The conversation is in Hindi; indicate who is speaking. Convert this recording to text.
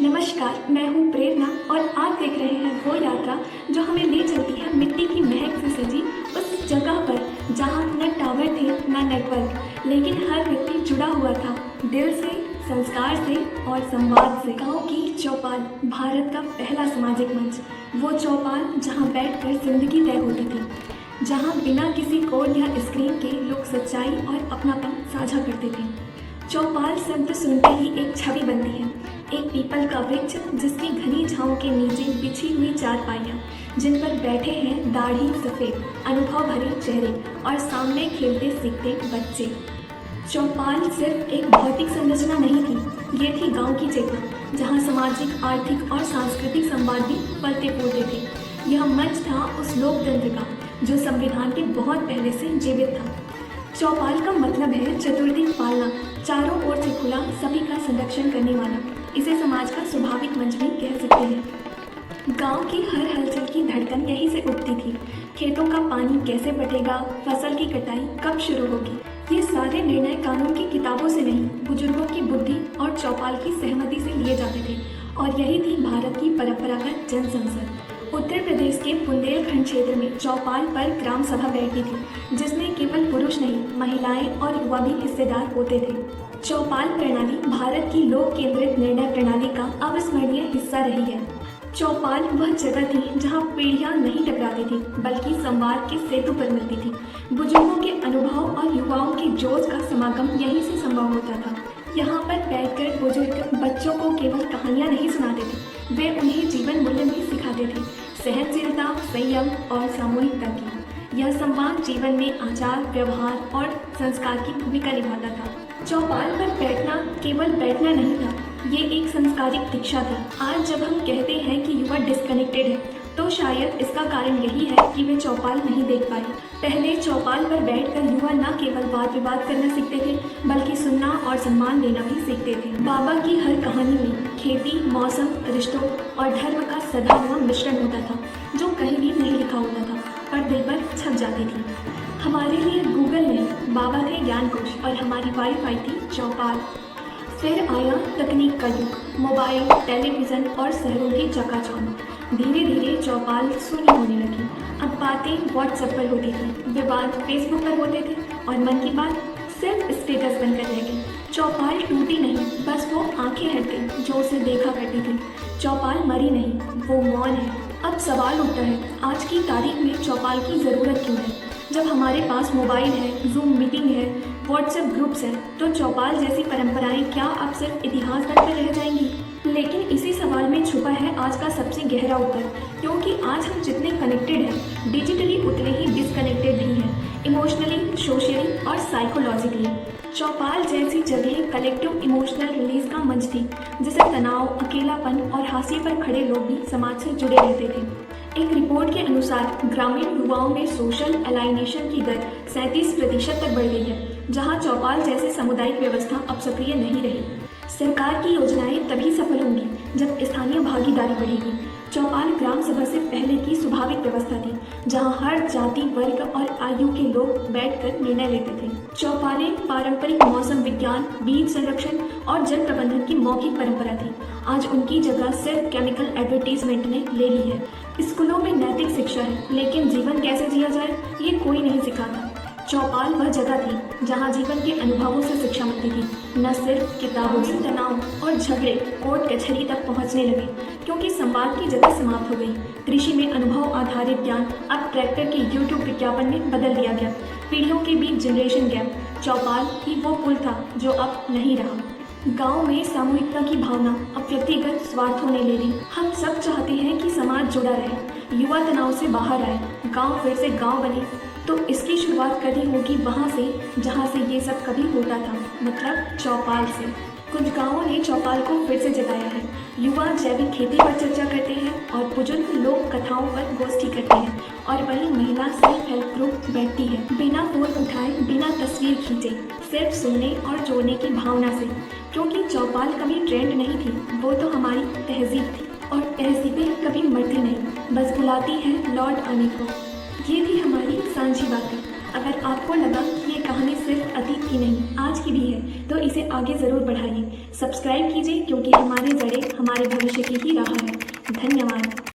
Speaker 1: नमस्कार, मैं हूँ प्रेरणा और आप देख रहे हैं वो यात्रा जो हमें ले चलती है मिट्टी की महक से सजी उस जगह पर जहाँ न टावर थे न नेटवर्क, लेकिन हर व्यक्ति जुड़ा हुआ था दिल से, संस्कार से और संवाद से। गाँव की चौपाल, भारत का पहला सामाजिक मंच, वो चौपाल जहाँ बैठकर जिंदगी तय होती थी, जहाँ बिना किसी कोड या स्क्रीन के लोग सच्चाई और अपनापन साझा करते थे। चौपाल शब्द सुनते ही एक छवि बनती है, एक पीपल का वृक्ष जिसकी घनी छांव के नीचे बिछी हुई चारपाइयाँ, जिन पर बैठे हैं दाढ़ी सफ़ेद, अनुभव भरे चेहरे और सामने खेलते सीखते बच्चे। चौपाल सिर्फ एक भौतिक संरचना नहीं थी, ये थी गांव की चेतना, जहां सामाजिक, आर्थिक और सांस्कृतिक संवाद भी पलते फूलते थे। यह मंच था उस लोकतंत्र का जो संविधान के बहुत पहले से जीवित था। चौपाल का मतलब है चतुर्दिक पालना, चारों ओर से खुला, सभी का संरक्षण करने वाला। इसे समाज का स्वाभाविक मंच भी कह सकते हैं। गांव की हर हलचल की धड़कन यहीं से उठती थी। खेतों का पानी कैसे बटेगा, फसल की कटाई कब शुरू होगी, ये सारे निर्णय कानून की किताबों से नहीं, बुजुर्गों की बुद्धि और चौपाल की सहमति से लिए जाते थे। और यही थी भारत की परंपरागत जन संसद। उत्तर प्रदेश के बुंदेलखंड क्षेत्र में चौपाल पर ग्राम सभा बैठती थी, जिसमें केवल पुरुष नहीं, महिलाएं और युवा भी हिस्सेदार होते थे। चौपाल प्रणाली भारत की लोक केंद्रित निर्णय प्रणाली का अविस्मरणीय हिस्सा रही है। चौपाल वह जगह थी जहां पीढ़ियां नहीं टकराती थी, बल्कि संवाद के सेतु पर मिलती थी। बुजुर्गों के अनुभव और युवाओं के जोश का समागम यहीं से संभव होता था। यहाँ पर बैठकर बुजुर्ग बच्चों को केवल कहानियाँ नहीं सुनाते थे, वे उन्हें जीवन मूल्य भी सिखाते थे, सहनशीलता, संयम और सामूहिकता की। यह संवाद जीवन में आचार, व्यवहार और संस्कार की भूमिका निभाता था। चौपाल पर बैठना केवल बैठना नहीं था, ये एक संस्कारिक दीक्षा थी। आज जब हम कहते हैं कि युवा डिस्कनेक्टेड है, तो शायद इसका कारण यही है कि वे चौपाल नहीं देख पाए। पहले चौपाल पर बैठकर युवा न केवल वाद विवाद करना सीखते थे, बल्कि सुनना और सम्मान देना भी सीखते थे। बाबा की हर कहानी में खेती, मौसम, रिश्तों और धर्म का सदा हुआ मिश्रण होता था, जो कहीं भी नहीं लिखा होता था, पर दिल पर छप जाती थी। हमारे लिए गूगल नहीं, बाबा थे ज्ञानकोश और हमारी वाईफाई थी चौपाल। फिर आया तकनीक का युग, मोबाइल, टेलीविज़न और शहरों की चकाचौंध। धीरे धीरे चौपाल शून्य होने लगी। अब बातें व्हाट्सएप पर होती थी, विवाद फेसबुक पर होते थे और मन की बात सिर्फ स्टेटस बनकर रह गई। चौपाल टूटी नहीं, बस वो आंखें हट गई जो उसे देखा करती थी। चौपाल मरी नहीं, वो मौन है। अब सवाल उठता है, आज की तारीख में चौपाल की ज़रूरत क्यों है? जब हमारे पास मोबाइल है, जूम मीटिंग है, व्हाट्सएप ग्रुप्स हैं, तो चौपाल जैसी परंपराएं क्या अब सिर्फ इतिहास बनकर रह जाएंगी? लेकिन इसी सवाल में छुपा है आज का सबसे गहरा उत्तर, क्योंकि आज हम जितने कनेक्टेड हैं, डिजिटली उतने ही डिसकनेक्टेड भी हैं, इमोशनली, सोशली और साइकोलॉजिकली। चौपाल जैसी जगह कलेक्टिव इमोशनल रिलीज का मंच थी, जिसे तनाव, अकेलापन और हाशिए पर खड़े लोग भी समाज से जुड़े रहते थे। एक रिपोर्ट के अनुसार ग्रामीण युवाओं में सोशल एलाइनेशन की दर 37% तक बढ़ गई है, जहां चौपाल जैसे सामुदायिक व्यवस्था अब सक्रिय नहीं रही। सरकार की योजनाएं तभी सफल होंगी जब स्थानीय भागीदारी बढ़ेगी। चौपाल ग्राम सभा से पहले की स्वाभाविक व्यवस्था थी, जहां हर जाति, वर्ग और आयु के लोग बैठकर निर्णय लेते थे। चौपालें पारंपरिक मौसम विज्ञान, बीज संरक्षण और जल प्रबंधन की मौखिक परंपरा थी। आज उनकी जगह सिर्फ केमिकल एडवर्टीजमेंट ने ले ली है। स्कूलों में नैतिक शिक्षा है, लेकिन जीवन कैसे जिया जाए ये कोई नहीं सिखाता। चौपाल वह जगह थी जहां जीवन के अनुभवों से शिक्षा मिलती थी, न सिर्फ किताबों से। तनाव और झगड़े कोर्ट कचहरी तक पहुंचने लगे, क्योंकि संवाद की जगह समाप्त हो गई। कृषि में अनुभव आधारित ज्ञान अब ट्रैक्टर के यूट्यूब विज्ञापन में बदल दिया गया। पीढ़ियों के बीच जनरेशन गैप। चौपाल ही वो पुल था जो अब नहीं रहा। गांव में सामूहिकता की भावना अब व्यक्तिगत स्वार्थों ने ले ली। हम सब चाहते हैं कि समाज जुड़ा रहे, युवा तनाव से बाहर आए, गांव फिर से गांव बने। तो इसकी शुरुआत कभी होगी वहाँ से जहाँ से ये सब कभी होता था, मतलब चौपाल से। कुछ गांवों ने चौपाल को फिर से जगाया है। युवा जैविक खेती पर चर्चा करते हैं और बुजुर्ग लोक कथाओं पर गोष्ठी करते हैं, और वहीं महिला सेल्फ हेल्प ग्रुप बैठती है, बिना फोन उठाए, बिना तस्वीर खींचे, सिर्फ सुनने और जोड़ने की भावना से। क्योंकि चौपाल कभी ट्रेंड नहीं थी, वो तो हमारी तहजीब थी, और तहजीबें कभी मरती नहीं, बस बुलाती हैं लौट आने को। ये थी हमारी सांझी बातें। अगर आपको लगा कि ये कहानी कहानी सिर्फ अतीत की नहीं, आज की भी है, तो इसे आगे ज़रूर बढ़ाइए। सब्सक्राइब कीजिए क्योंकि हमारी जड़ें हमारे भविष्य की ही राह है। धन्यवाद।